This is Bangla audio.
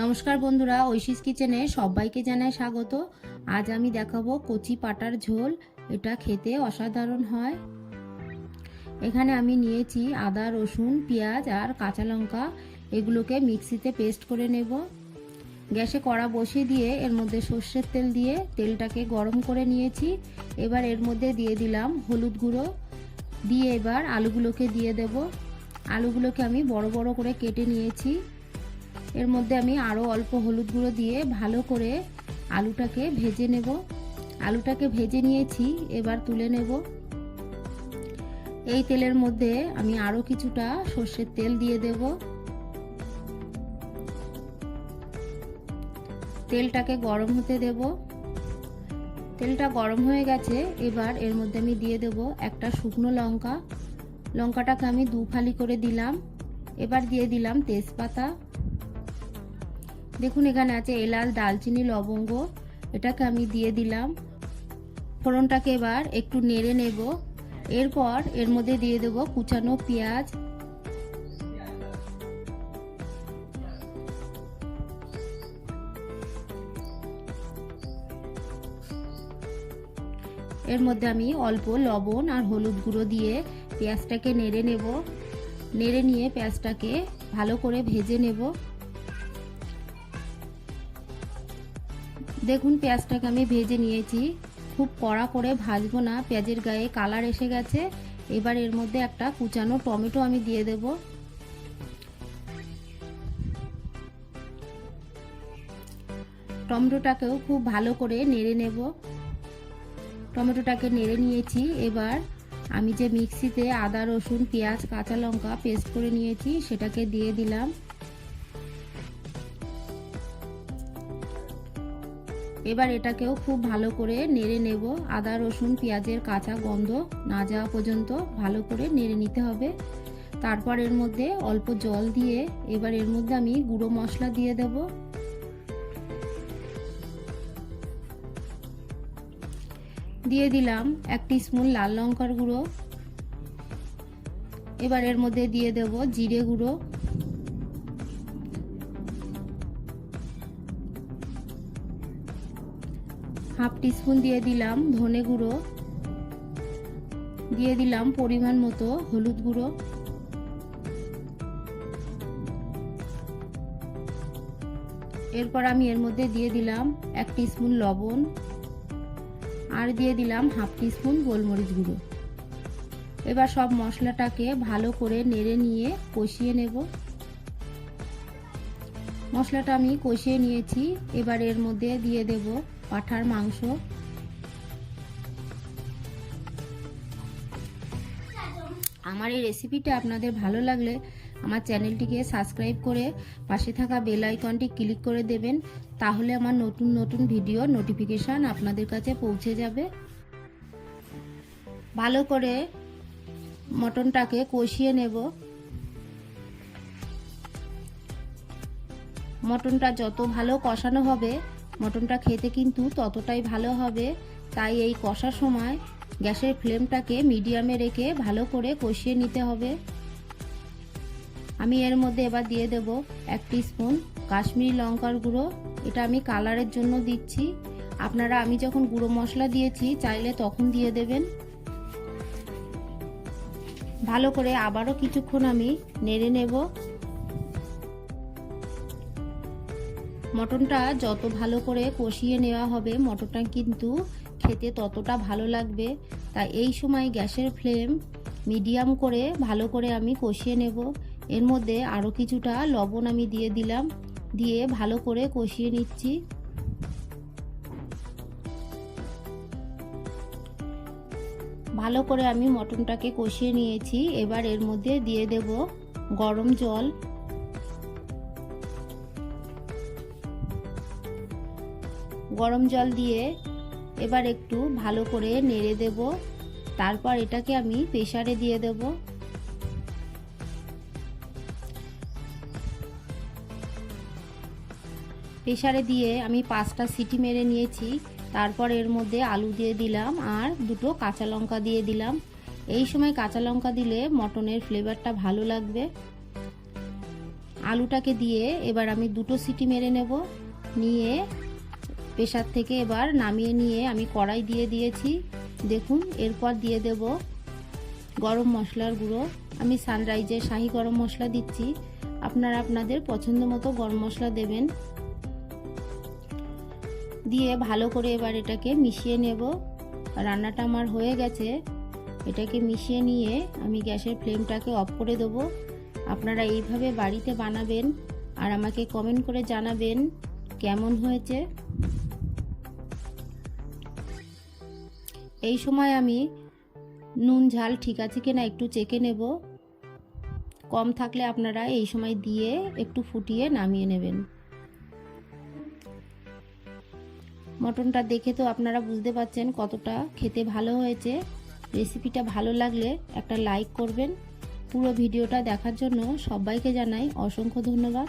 নমস্কার বন্ধুরা, ঐশীস কিচেনে সবাইকে জানাই স্বাগত। আজ আমি দেখাবো কচি পাটার ঝোল। এটা খেতে অসাধারণ হয়। এখানে আমি নিয়েছি আদা, রসুন, পেঁয়াজ আর কাঁচা লঙ্কা। এগুলোকে মিক্সিতে পেস্ট করে নেব। গ্যাসে কড়া বসিয়ে দিয়ে এর মধ্যে সর্ষের তেল দিয়ে তেলটাকে গরম করে নিয়েছি। এবার এর মধ্যে দিয়ে দিলাম হলুদ গুঁড়ো, দিয়ে এবার আলুগুলোকে দিয়ে দেব। আলুগুলোকে আমি বড় বড় করে কেটে নিয়েছি। এর মধ্যে আমি আরও অল্প হলুদ গুঁড়ো দিয়ে ভালো করে আলুটাকে ভেজে নেব। আলুটাকে ভেজে নিয়েছি, এবার তুলে নেব। এই তেলের মধ্যে আমি আরও কিছুটা সর্ষের তেল দিয়ে দেব। তেলটাকে গরম হতে দেব। তেলটা গরম হয়ে গেছে, এবার এর মধ্যে আমি দিয়ে দেব একটা শুকনো লঙ্কা। লঙ্কাটাকে আমি দু ফালি করে দিলাম। এবার দিয়ে দিলাম তেজপাতা। দেখুন এখানে আছে এলাচ, দালচিনি, লবঙ্গ। এটাকে আমি দিয়ে দিলাম। ফোড়নটাকে এবার একটু নেড়ে নেব। এরপর এর মধ্যে দিয়ে দেব কুচানো পেঁয়াজ। এর মধ্যে আমি অল্প লবণ আর হলুদ গুঁড়ো দিয়ে পেঁয়াজটাকে নেড়ে নেব। নেড়ে নিয়ে পেঁয়াজটাকে ভালো করে ভেজে নেব। দেখুন পেঁয়াজটাকে আমি ভেজে নিয়েছি। খুব কড়া করে ভাজবো না, পেঁয়াজের গায়ে কালার এসে গেছে। এবার এর মধ্যে একটা কুচানো টমেটো আমি দিয়ে দেব। টমেটোটাকেও খুব ভালো করে নেড়ে নেব। টমেটোটাকে নেড়ে নিয়েছি। এবার আমি যে মিক্সিতে আদা, রসুন, পেঁয়াজ, কাঁচা লঙ্কা পেস্ট করে নিয়েছি সেটাকে দিয়ে দিলাম। এবার এটাকেও খুব ভালো করে নেড়ে নেব। আদা, রসুন, পেঁয়াজের কাঁচা গন্ধ না যাওয়া পর্যন্ত ভালো করে নেড়ে নিতে হবে। তারপর এর মধ্যে অল্প জল দিয়ে এবার এর মধ্যে আমি গুঁড়ো মশলা দিয়ে দেব। দিয়ে দিলাম 1 টিস্পুন লাল লঙ্কার গুঁড়ো। এবার এর মধ্যে দিয়ে দেব জিরে গুঁড়ো, হাফ টিস্পুন দিয়ে দিলাম ধনে গুঁড়ো, দিয়ে দিলাম পরিমাণ মতো হলুদ গুঁড়ো। এরপর আমি এর মধ্যে দিয়ে দিলাম 1 টিস্পুন লবণ আর দিয়ে দিলাম হাফ টিস্পুন গোলমরিচ গুঁড়ো। এবার সব মশলাটাকে ভালো করে নেড়ে নিয়ে কষিয়ে নেব। মশলাটা আমি কষিয়ে নিয়েছি। এবার এর মধ্যে দিয়ে দেব পাঁঠার মাংস। আমার এই রেসিপিটা আপনাদের ভালো লাগলে আমার চ্যানেলটিকে সাবস্ক্রাইব করে পাশে থাকা বেল আইকনটি ক্লিক করে দেবেন। তাহলে আমার নতুন নতুন ভিডিও নোটিফিকেশান আপনাদের কাছে পৌঁছে যাবে। ভালো করে মটনটাকে কষিয়ে নেব। মটনটা যত ভালো কষানো হবে মটনটা খেতে কিন্তু ততটাই ভালো হবে। তাই এই কষার সময় গ্যাসের ফ্লেমটাকে মিডিয়ামে রেখে ভালো করে কষিয়ে নিতে হবে। আমি এর মধ্যে এবার দিয়ে দেব 1 টিস্পুন কাশ্মীরি লঙ্কার গুঁড়ো। এটা আমি কালারের জন্য দিচ্ছি। আপনারা আমি যখন গুঁড়ো মশলা দিয়েছি চাইলে তখন দিয়ে দেবেন। ভালো করে আবারও কিছুক্ষণ আমি নেড়ে নেব। মটনটা যত ভালো করে কষিয়ে নেওয়া হবে মটনটা কিন্তু খেতে ততটা ভালো লাগবে। তাই এই সময় গ্যাসের ফ্লেম মিডিয়াম করে ভালো করে আমি কষিয়ে নেব। এর মধ্যে আরও কিছুটা লবণ আমি দিয়ে দিলাম, দিয়ে ভালো করে কষিয়ে নিচ্ছি। ভালো করে আমি মটনটাকে কষিয়ে নিয়েছি। এবার এর মধ্যে দিয়ে দেব গরম জল। গরম জল দিয়ে এবার একটু ভালো করে নেড়ে দেব। তারপর এটাকে আমি প্রেসারে দিয়ে দেব। প্রেসারে দিয়ে আমি 5টা সিটি মেরে নিয়েছি। তারপর এর মধ্যে আলু দিয়ে দিলাম আর 2টো কাঁচা লঙ্কা দিয়ে দিলাম। এই সময় কাঁচা লঙ্কা দিলে মটনের ফ্লেভারটা ভালো লাগবে। আলুটাকে দিয়ে এবার আমি 2টো সিটি মেরে নেব। নিয়ে প্রেসার থেকে এবার নামিয়ে নিয়ে আমি কড়াই দিয়ে দিয়েছি। দেখুন, এরপর দিয়ে দেব গরম মশলার গুঁড়ো। আমি সানরাইজের শাহি গরম মশলা দিচ্ছি, আপনারা আপনাদের পছন্দ মতো গরম মশলা দেবেন। দিয়ে ভালো করে এবার এটাকে মিশিয়ে নেব। রান্নাটা আমার হয়ে গেছে। এটাকে মিশিয়ে নিয়ে আমি গ্যাসের ফ্লেমটাকে অফ করে দেবো। আপনারা এইভাবে বাড়িতে বানাবেন আর আমাকে কমেন্ট করে জানাবেন কেমন হয়েছে। এই সময় আমি নুন ঝাল ঠিক আছে কিনা একটু চেখে নেব। কম থাকলে আপনারা এই সময় দিয়ে একটু ফুটিয়ে নামিয়ে নেবেন। মটনটা দেখে তো আপনারা বুঝতে পারছেন কতটা খেতে ভালো হয়েছে। রেসিপিটা ভালো লাগলে একটা লাইক করবেন। পুরো ভিডিওটা দেখার জন্য সবাইকে জানাই অসংখ্য ধন্যবাদ।